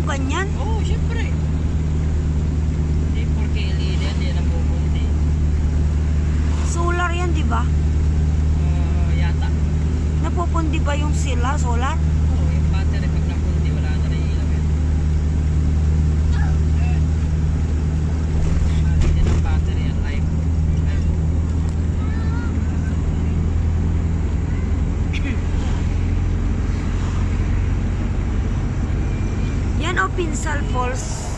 yung ganyan? Oo, syempre. Hindi porque LED yan ang pupundi. Solar yan, di ba? Yata. Napupundi ba yung sila, solar? Oo, yung battery pag napundi, wala na rin ilaw yan. Mali din ang battery yan, live. Yan o, Pinsal Falls.